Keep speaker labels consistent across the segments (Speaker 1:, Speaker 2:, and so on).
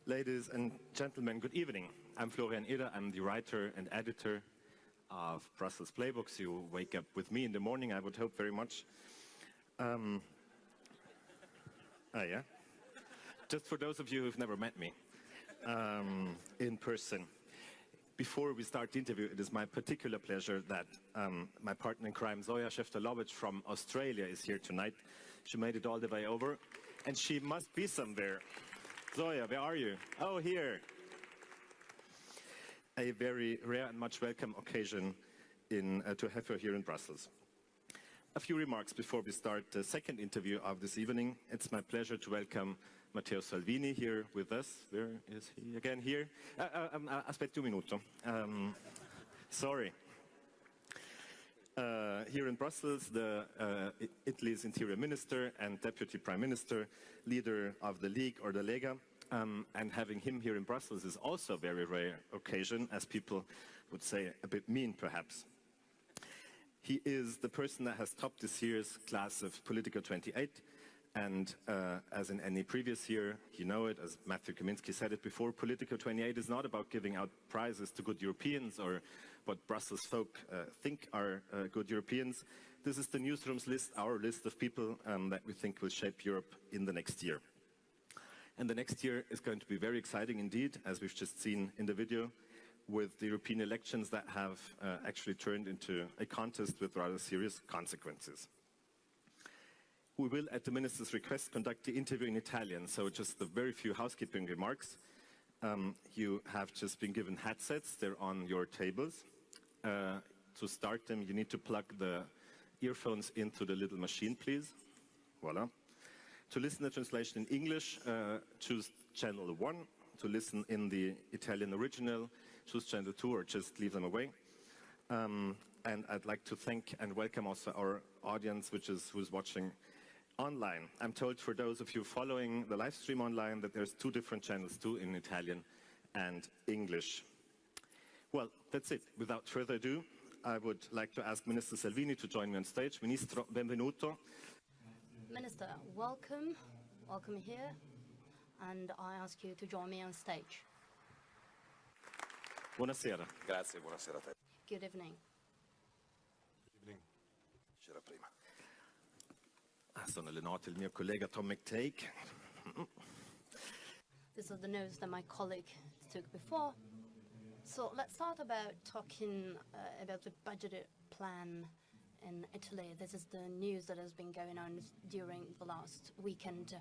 Speaker 1: Ladies and gentlemen, good evening. I'm Florian Eder. I'm the writer and editor of Brussels Playbooks. You wake up with me in the morning, I would hope very much. Yeah. Just for those of you who've never met me in person. Before we start the interview, it is my particular pleasure that my partner in crime, Zoya Šefčelović from Australia, is here tonight. She made it all the way over, and she must be somewhere. Zoya, where are you? Oh, here. A very rare and much welcome occasion to have her here in Brussels. A few remarks before we start the second interview of this evening. It's my pleasure to welcome Matteo Salvini here with us. Where is he again? Here? Aspetta un minuto. Sorry. Here in Brussels, Italy's Interior Minister and Deputy Prime Minister, leader of the League or the Lega, and having him here in Brussels is also a very rare occasion, as people would say, a bit mean perhaps. He is the person that has topped this year's class of Politico.eu, and as in any previous year, you know it, as Matthew Kaminski said it before, Politico.eu is not about giving out prizes to good Europeans or what Brussels folk think are good Europeans. This is the newsroom's list, our list of people that we think will shape Europe in the next year. And the next year is going to be very exciting indeed, as we've just seen in the video, with the European elections that have actually turned into a contest with rather serious consequences. We will, at the Minister's request, conduct the interview in Italian, so just a very few housekeeping remarks. You have just been given headsets, they're on your tables. To start them, you need to plug the earphones into the little machine, please. Voila. To listen to the translation in English, choose channel 1. To listen in the Italian original, choose channel 2 or just leave them away. And I'd like to thank and welcome also our audience, who's watching online. I'm told for those of you following the live stream online that there's 2 different channels too, in Italian and English. Well, that's it. Without further ado, I would like to ask Minister Salvini to join me on stage. Ministro, benvenuto.
Speaker 2: Minister, welcome. Welcome here. And I ask you to join me on stage.
Speaker 1: Buonasera.
Speaker 3: Grazie, buonasera a te.
Speaker 2: Good evening.
Speaker 3: Good evening. C'era prima.
Speaker 1: Sono le note del mio collega Tom McTake.
Speaker 2: These are the notes that my colleague took before. So let's start about talking about the budget plan in Italy. This is the news that has been going on during the last weekend.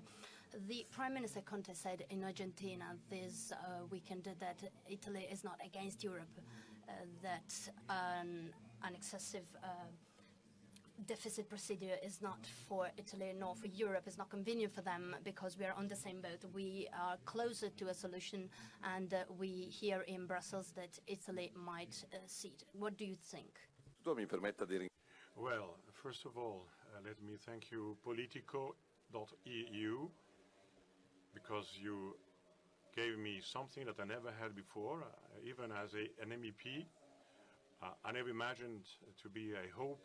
Speaker 2: The Prime Minister Conte said in Argentina this weekend that Italy is not against Europe, that an excessive deficit procedure is not for Italy nor for Europe, it's not convenient for them because we are on the same boat. We are closer to a solution, and we hear in Brussels that Italy might cede. What do you think?
Speaker 4: Well, first of all, let me thank you, Politico.eu, because you gave me something that I never had before, even as an MEP. I never imagined to be a hope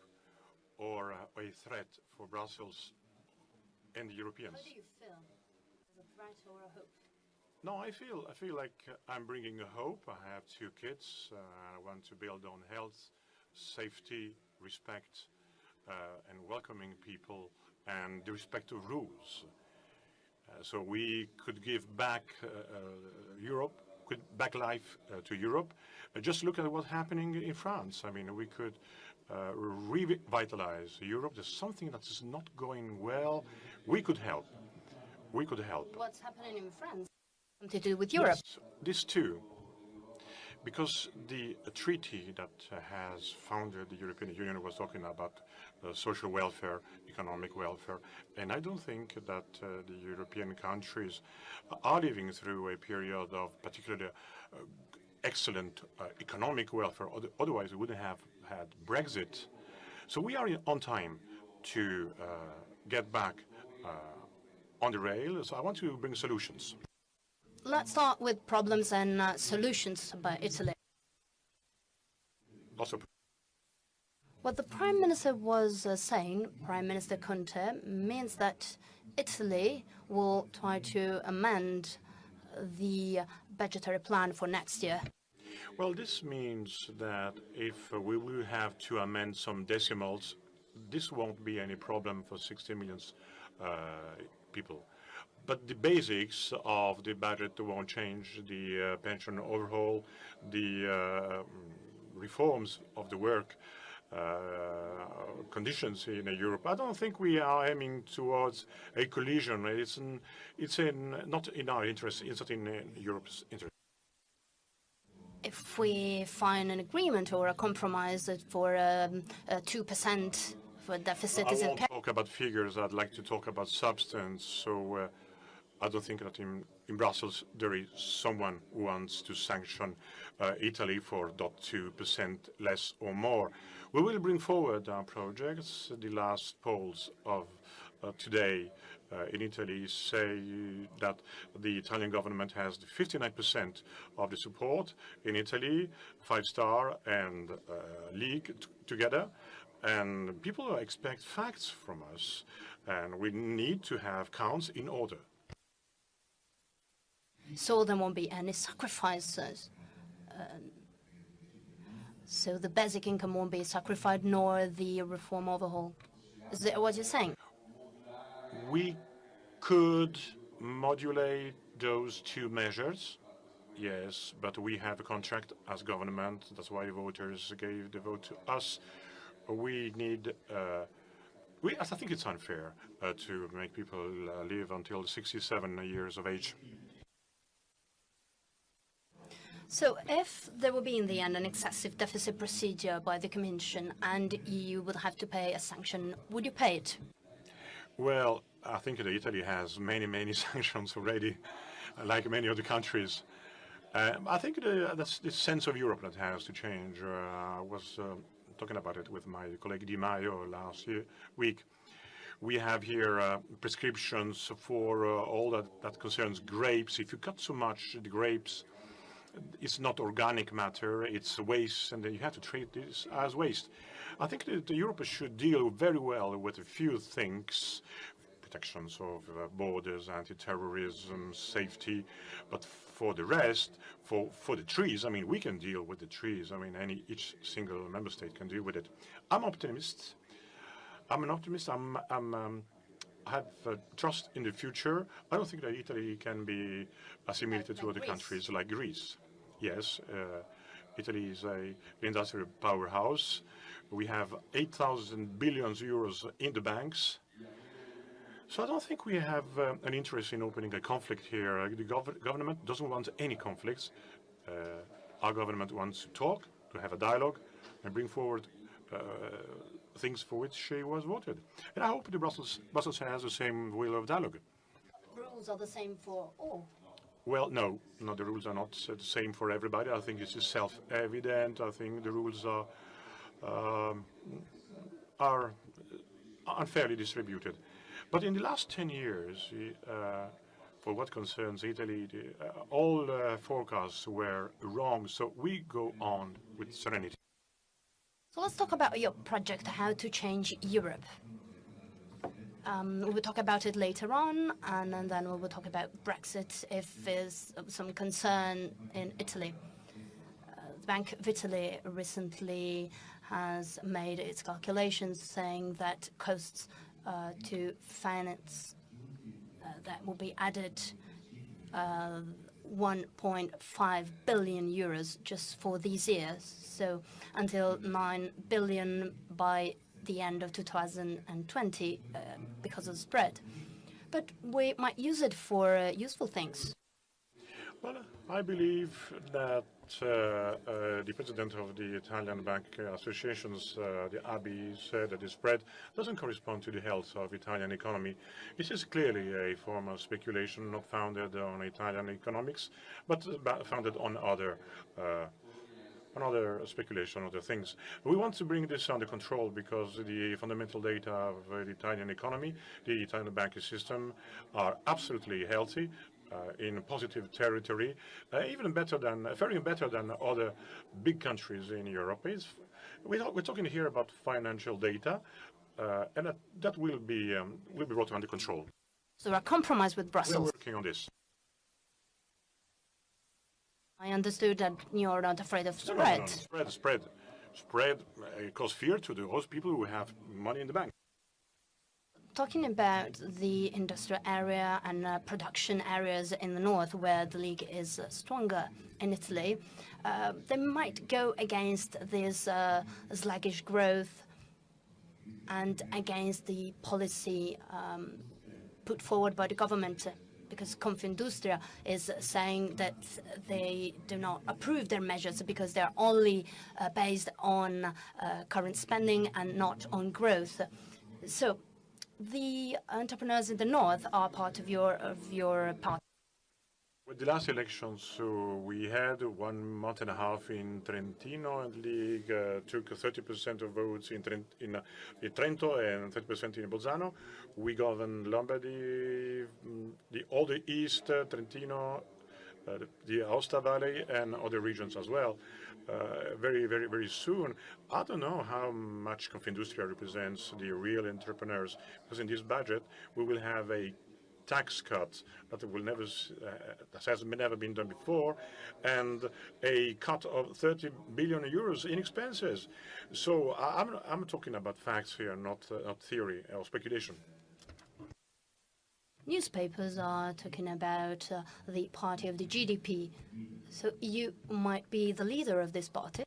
Speaker 4: or a threat for Brussels and the Europeans.
Speaker 2: How do you feel? As a threat or a hope?
Speaker 4: No, I feel like I'm bringing a hope. I have 2 kids. I want to build on health, safety, respect, and welcoming people, and the respect of rules. So we could give back Europe, back life to Europe. Just look at what's happening in France. I mean, we could revitalize Europe. There's something that is not going well. We could help. We could help.
Speaker 2: What's happening in France? Something to do with Europe?
Speaker 4: Yes, this too. Because the treaty that has founded the European Union was talking about social welfare, economic welfare, and I don't think that the European countries are living through a period of particularly excellent economic welfare. Otherwise, we wouldn't have had Brexit. So we are on time to get back on the rail. So I want to bring solutions.
Speaker 2: Let's start with problems and solutions by Italy.
Speaker 4: Also,
Speaker 2: What the Prime Minister was saying, Prime Minister Conte, means that Italy will try to amend the budgetary plan for next year?
Speaker 4: Well, this means that if we will have to amend some decimals, this won't be any problem for 60 million people. But the basics of the budget won't change. The pension overhaul, the reforms of the work conditions in Europe. I don't think we are aiming towards a collision. It's not in our interest. It's not in Europe's interest.
Speaker 2: If we find an agreement or a compromise for 2% for deficit, is
Speaker 4: I
Speaker 2: it
Speaker 4: won't talk about figures. I'd like to talk about substance. So I don't think that in Brussels there is someone who wants to sanction Italy for 0.2% less or more. We will bring forward our projects. The last polls of today in Italy say that the Italian government has 59% of the support in Italy, 5-Star and League together. And people expect facts from us, and we need to have counts in order.
Speaker 2: So there won't be any sacrifices. So the basic income won't be sacrificed, nor the reform overhaul. Is that what you're saying?
Speaker 4: We could modulate those two measures, yes, but we have a contract as government. That's why voters gave the vote to us. We need. I think it's unfair to make people live until 67 years of age.
Speaker 2: So if there will be in the end an excessive deficit procedure by the Commission and you would have to pay a sanction, would you pay it?
Speaker 4: Well, I think that Italy has many sanctions already, like many other countries. I think that's the sense of Europe that has to change. I was talking about it with my colleague Di Maio last week. We have here prescriptions for all that concerns grapes. If you cut so much the grapes, it's not organic matter, it's waste, and you have to treat this as waste. I think that Europe should deal very well with a few things, protections of borders, anti-terrorism, safety, but for the rest, for the trees, I mean, we can deal with the trees. I mean, each single member state can deal with it. I'm optimist. I'm an optimist. I have trust in the future. I don't think that Italy can be assimilated to other countries like Greece. Yes, Italy is an industrial powerhouse. We have 8,000 billion euros in the banks. So I don't think we have an interest in opening a conflict here. The government doesn't want any conflicts. Our government wants to talk, to have a dialogue, and bring forward things for which she was voted. And I hope the Brussels has the same will of dialogue.
Speaker 2: Rules are the same for all.
Speaker 4: Well, no, the rules are not the same for everybody. I think it's just self-evident. I think the rules are unfairly distributed. But in the last 10 years, for what concerns Italy, all forecasts were wrong. So we go on with serenity.
Speaker 2: So let's talk about your project, how to change Europe. We will talk about it later on, and then we will talk about Brexit if there's some concern in Italy. The Bank of Italy recently has made its calculations saying that costs to finance that will be added 1.5 billion euros just for these years, so until 9 billion by the end of 2020 because of spread. But we might use it for useful things.
Speaker 4: Well, I believe that the president of the Italian bank associations, the ABI, said that the spread doesn't correspond to the health of Italian economy. This is clearly a form of speculation not founded on Italian economics, but founded on other speculation, other things. We want to bring this under control because the fundamental data of the Italian economy, the Italian banking system, are absolutely healthy. In positive territory, even better than, faring better than other big countries in Europe. We're talking here about financial data, and that will be brought under control.
Speaker 2: So a compromise with
Speaker 4: We're
Speaker 2: Brussels.
Speaker 4: working on this.
Speaker 2: I understood that you're not afraid of spread.
Speaker 4: No. Spread cause fear to those people who have money in the bank.
Speaker 2: Talking about the industrial area and production areas in the north where the league is stronger in Italy, they might go against this sluggish growth and against the policy put forward by the government, because Confindustria is saying that they do not approve their measures because they're only based on current spending and not on growth. So the entrepreneurs in the north are part of your party.
Speaker 4: With the last elections, so we had 1 month and a half in Trentino, and the League took 30% of votes in Trento and 30% in Bolzano. We governed Lombardy, all the East, Trentino, the Aosta Valley, and other regions as well. Very soon. I don't know how much Confindustria represents the real entrepreneurs, because in this budget we will have a tax cut that will never, that has never been done before, and a cut of 30 billion euros in expenses. So I'm talking about facts here, not theory or speculation.
Speaker 2: Newspapers are talking about the party of the GDP. So you might be the leader of this party.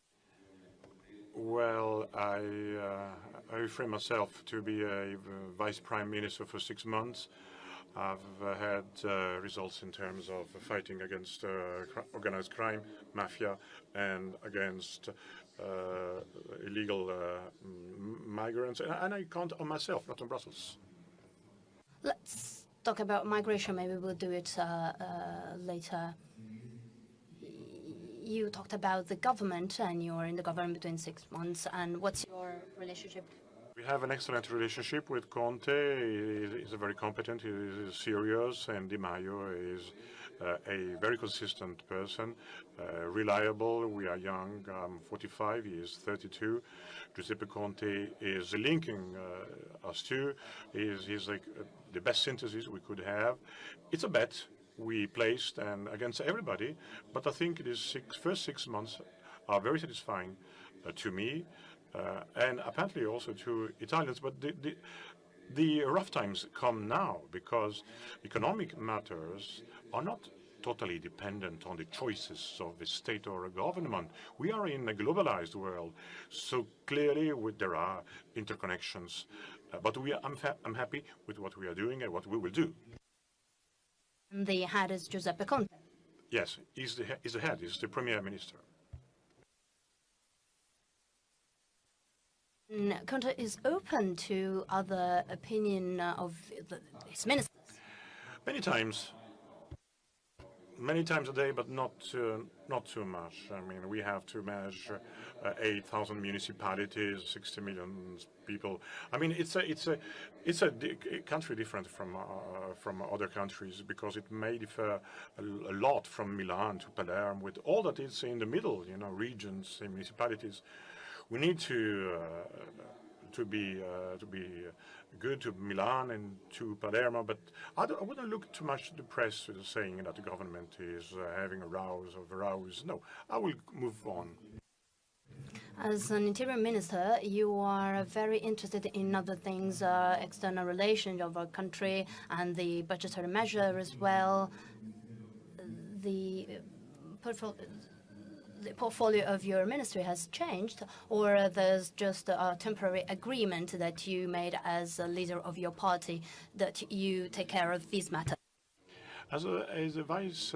Speaker 4: Well, I refrain myself to be a vice prime minister for 6 months. I've had results in terms of fighting against organized crime, mafia, and against illegal migrants. And I count on myself, not on Brussels.
Speaker 2: Let's talk about migration. Maybe we'll do it later. You talked about the government, and you're in the government between 6 months. And what's your relationship?
Speaker 4: We have an excellent relationship with Conte. He's very competent, he is serious, and Di Maio is a very consistent person, reliable. We are young. I'm 45, he is 32. Giuseppe Conte is linking us two. He's like the best synthesis we could have. It's a bet we placed and against everybody, but I think these first 6 months are very satisfying to me. And apparently also to Italians, but the rough times come now because economic matters are not totally dependent on the choices of a state or a government. We are in a globalized world, so clearly there are interconnections. But I'm happy with what we are doing and what we will do.
Speaker 2: The head is Giuseppe Conte.
Speaker 4: Yes, he's the head, he's the Premier Minister.
Speaker 2: Conte is open to other opinion of his ministers.
Speaker 4: Many times a day, but not too much. I mean, we have to manage 8,000 municipalities, 60 million people. I mean, it's a country different from other countries because it may differ a lot from Milan to Palermo, with all that is in the middle, regions and municipalities. We need to be good to Milan and to Palermo, but I wouldn't look too much to the press saying that the government is having a rows. No, I will move on.
Speaker 2: As an interior minister, you are very interested in other things, external relations of our country and the budgetary measure as well. The portfolio of your ministry has changed, or there's just a temporary agreement that you made as a leader of your party that you take care of these matters?
Speaker 4: As a vice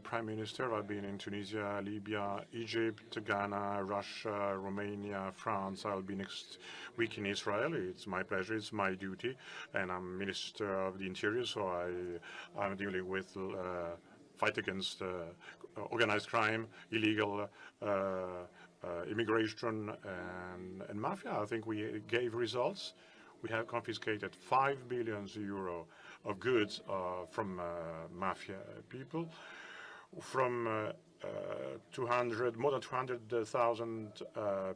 Speaker 4: prime minister, I've been in Tunisia, Libya, Egypt, Ghana, Russia, Romania, France. I'll be next week in Israel. It's my pleasure, it's my duty, and I'm Minister of the Interior, so I'm dealing with fight against organized crime, illegal immigration, and mafia. I think we gave results. We have confiscated 5 billion euro of goods from mafia people, from more than 200,000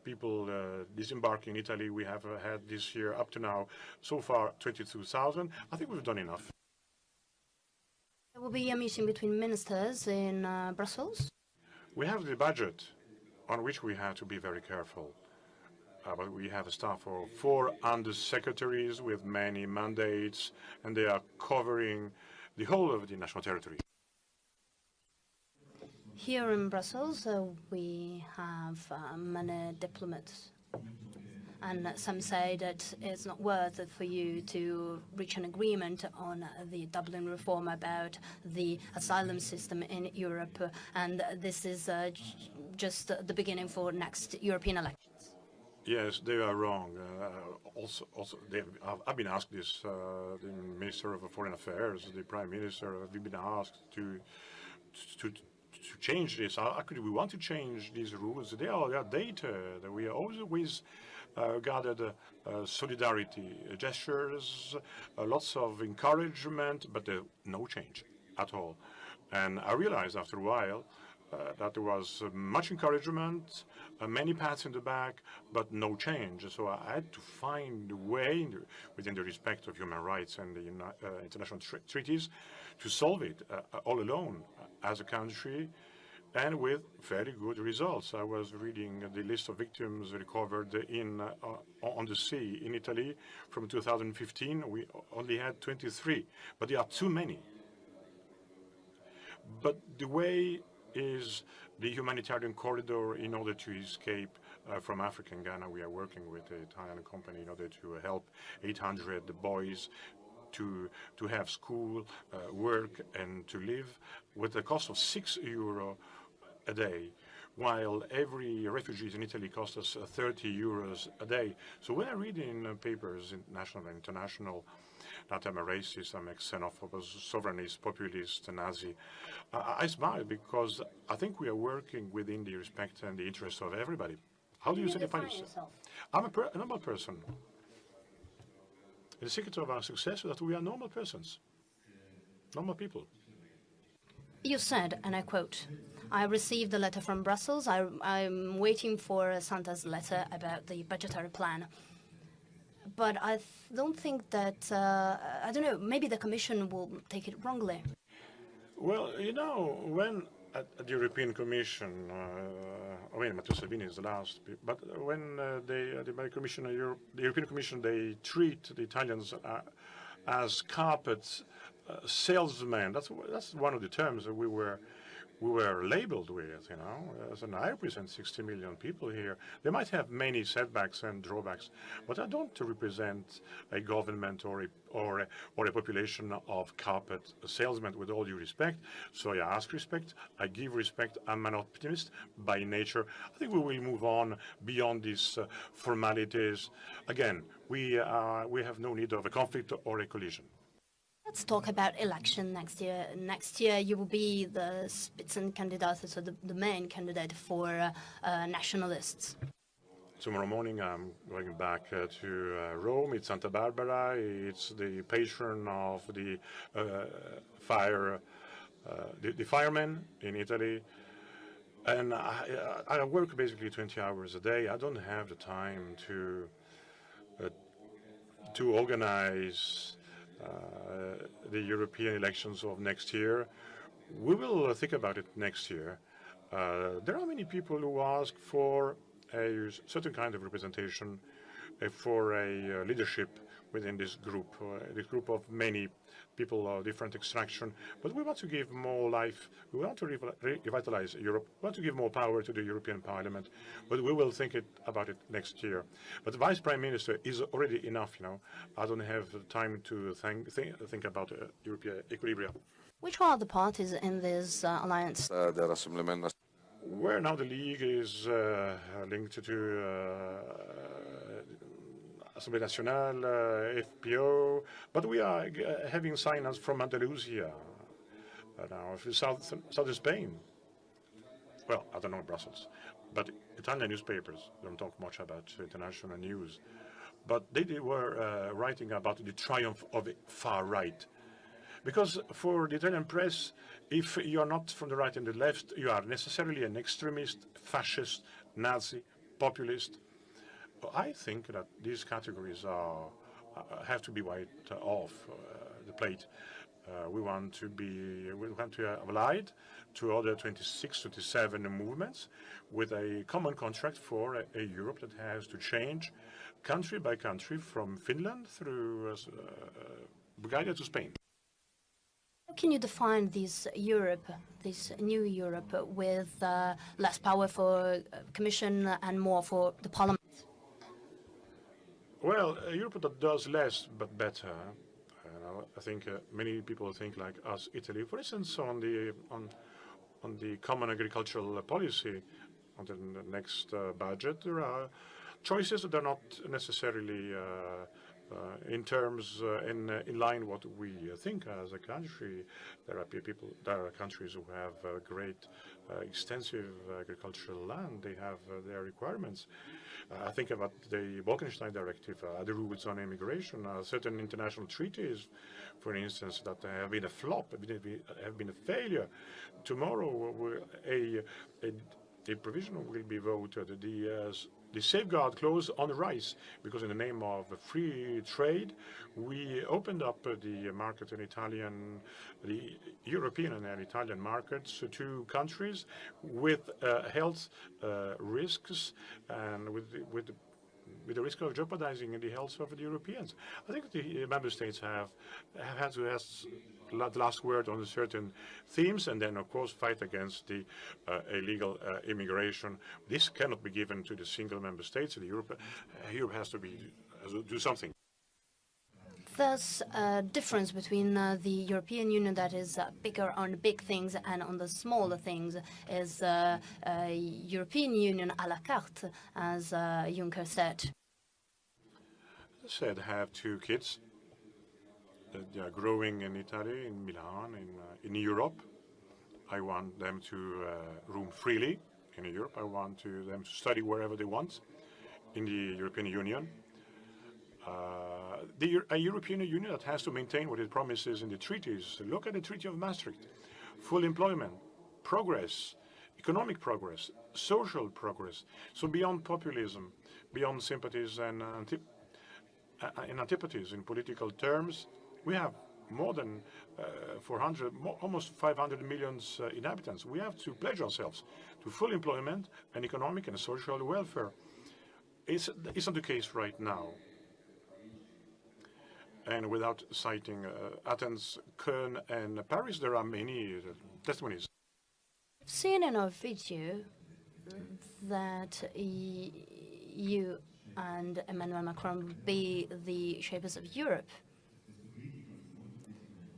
Speaker 4: people disembarking in Italy. We have had this year up to now, so far, 22,000. I think we've done enough.
Speaker 2: There will be a meeting between ministers in Brussels.
Speaker 4: We have the budget on which we have to be very careful. But we have a staff of 4 undersecretaries with many mandates, and they are covering the whole of the national territory.
Speaker 2: Here in Brussels, we have many diplomats, and some say that it's not worth it for you to reach an agreement on the Dublin reform about the asylum system in Europe, and this is just the beginning for next European elections.
Speaker 4: Yes, they are wrong. I've been asked this. The Minister of Foreign Affairs, the Prime Minister, we've been asked to change this. How could we want to change these rules? They are dated. We are always gathered solidarity gestures, lots of encouragement, but no change at all. And I realized after a while that there was much encouragement, many pats in the back, but no change. So I had to find a way, within the respect of human rights and the international treaties, to solve it all alone as a country, and with very good results. I was reading the list of victims recovered on the sea in Italy from 2015. We only had 23, but there are too many. But the way is the humanitarian corridor in order to escape from Africa and Ghana. We are working with the Italian company in order to help 800 boys to have school, work, and to live with the cost of €6 a day, while every refugee in Italy costs us €30 a day. So when I read in papers, national and international, that I'm a racist, I'm a xenophobe, sovereignist, populist, Nazi, I smile because I think we are working within the respect and the interest of everybody. How do you define yourself? I'm a normal person. The secret of our success is that we are normal persons, normal people.
Speaker 2: You said, and I quote, "I received a letter from Brussels. I'm waiting for Santa's letter about the budgetary plan." But I don't think that, I don't know, maybe the Commission will take it wrongly.
Speaker 4: Well, you know, when at the European Commission, Matteo Salvini is the last, but when the European Commission, they treat the Italians as carpet salesmen. That's one of the terms that we were labeled with, you know. As I represent 60 million people here. They might have many setbacks and drawbacks, but I don't represent a government or a population of carpet salesmen, with all due respect. So I ask respect, I give respect. I'm an optimist by nature. I think we will move on beyond these formalities. Again, we have no need of a conflict or a collision.
Speaker 2: Let's talk about election next year. Next year, you will be the Spitzenkandidat, so the main candidate for nationalists.
Speaker 4: Tomorrow morning, I'm going back to Rome. It's Santa Barbara. It's the patron of the firemen in Italy. And I work basically 20 hours a day. I don't have the time to organize the European elections of next year. We will think about it next year. There are many people who ask for a certain kind of representation, for a leadership within this group of many people of different extraction. But we want to give more life. We want to revitalize Europe. We want to give more power to the European Parliament. But we will think about it next year. But the Vice Prime Minister is already enough, you know. I don't have time to think about European equilibrium.
Speaker 2: Which are the parties in this alliance?
Speaker 4: Where now the League is linked to Assemblée Nationale, FPO, but we are having signings from Andalusia now, southern Spain. Well, I don't know Brussels, but Italian newspapers don't talk much about international news. But they were writing about the triumph of the far right. Because for the Italian press, if you are not from the right and the left, you are necessarily an extremist, fascist, Nazi, populist. I think that these categories have to be wiped off the plate. We want to have allied to other 26, 27 movements with a common contract for a Europe that has to change country by country from Finland through Bulgaria to Spain.
Speaker 2: How can you define this Europe, this new Europe, with less power for Commission and more for the Parliament?
Speaker 4: Well, a Europe that does less but better. I think many people think like us, Italy. For instance, on the common agricultural policy, on the next budget, there are choices that are not necessarily in terms in line what we think as a country. There are countries who have great, extensive agricultural land. They have their requirements. I think about the Bolkestein Directive, the rules on immigration, certain international treaties, for instance, that have been a flop, have been a failure. Tomorrow, a provision will be voted, the safeguard clause on rice, because in the name of free trade, we opened up the market in the European and Italian markets to countries with health risks and with the risk of jeopardizing the health of the Europeans. I think the member states have had to have the last word on certain themes, and then, of course, fight against the illegal immigration. This cannot be given to the single member states. Europe has to do something.
Speaker 2: There's a difference between the European Union that is bigger on big things and on the smaller things is European Union à la carte, as Juncker said.
Speaker 4: I said I have 2 kids. They are growing in Italy, in Milan, in Europe. I want them to roam freely in Europe. I want them to study wherever they want in the European Union. A European Union that has to maintain what it promises in the treaties. Look at the Treaty of Maastricht. Full employment, progress, economic progress, social progress. So beyond populism, beyond sympathies and antipathies in political terms, we have more than 400, almost 500 million inhabitants. We have to pledge ourselves to full employment and economic and social welfare. It's not the case right now. And without citing Athens, Köln, and Paris, there are many testimonies.
Speaker 2: I've seen in a video that you and Emmanuel Macron will be the shapers of Europe.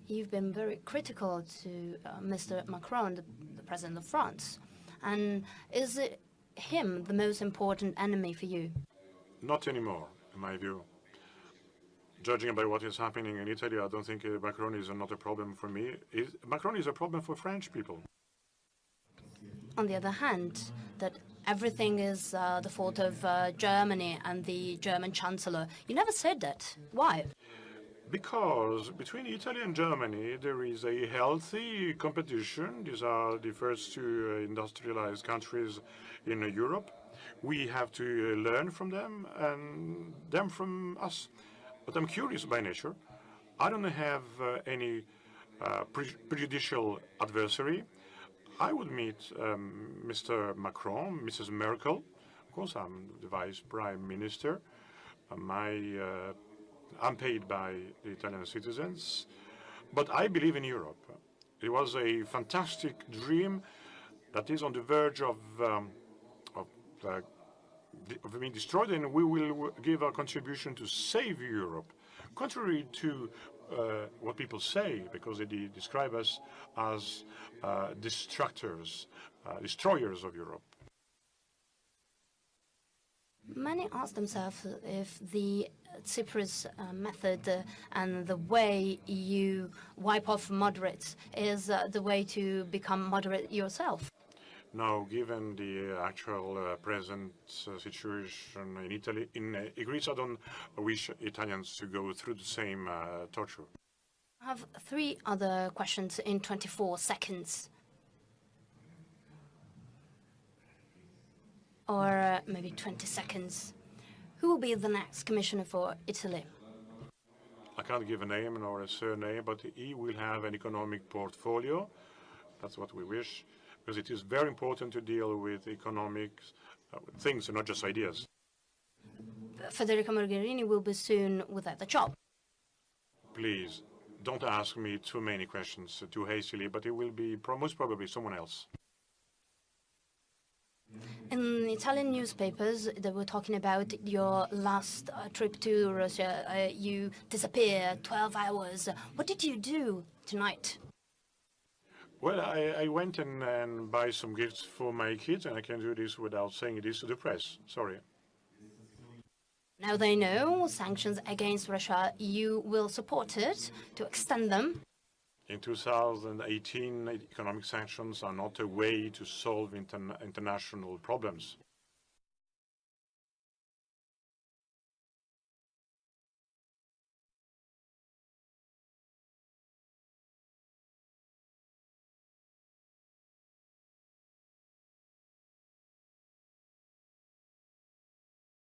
Speaker 2: You've been very critical to Mr. Macron, the president of France. And is it him the most important enemy for you?
Speaker 4: Not anymore, in my view. Judging by what is happening in Italy, I don't think Macron is not a problem for me. Macron is a problem for French people.
Speaker 2: On the other hand, that everything is the fault of Germany and the German chancellor. You never said that. Why?
Speaker 4: Because between Italy and Germany, there is a healthy competition. These are the first 2 industrialized countries in Europe. We have to learn from them and them from us. But I'm curious by nature. I don't have any prejudicial adversary. I would meet Mr. Macron, Mrs. Merkel. Of course, I'm the Vice Prime Minister. I'm paid by the Italian citizens. But I believe in Europe. It was a fantastic dream that is on the verge of being destroyed, and we will give our contribution to save Europe. Contrary to what people say, because they describe us as destroyers of Europe.
Speaker 2: Many ask themselves if the Tsipras method and the way you wipe off moderates is the way to become moderate yourself.
Speaker 4: Now, given the actual present situation in Italy, in Greece, I don't wish Italians to go through the same torture.
Speaker 2: I have 3 other questions in 24 seconds. Or maybe 20 seconds. Who will be the next commissioner for Italy?
Speaker 4: I can't give a name nor a surname, but he will have an economic portfolio. That's what we wish, because it is very important to deal with economics things and not just ideas.
Speaker 2: Federico Mogherini will be soon without the job.
Speaker 4: Please, don't ask me too many questions too hastily, but it will be most probably someone else.
Speaker 2: In Italian newspapers, they were talking about your last trip to Russia. You disappeared 12 hours. What did you do tonight?
Speaker 4: Well, I went and buy some gifts for my kids, and I can do this without saying this to the press. Sorry.
Speaker 2: Now they know sanctions against Russia. You will support it to extend them.
Speaker 4: In 2018, economic sanctions are not a way to solve international problems.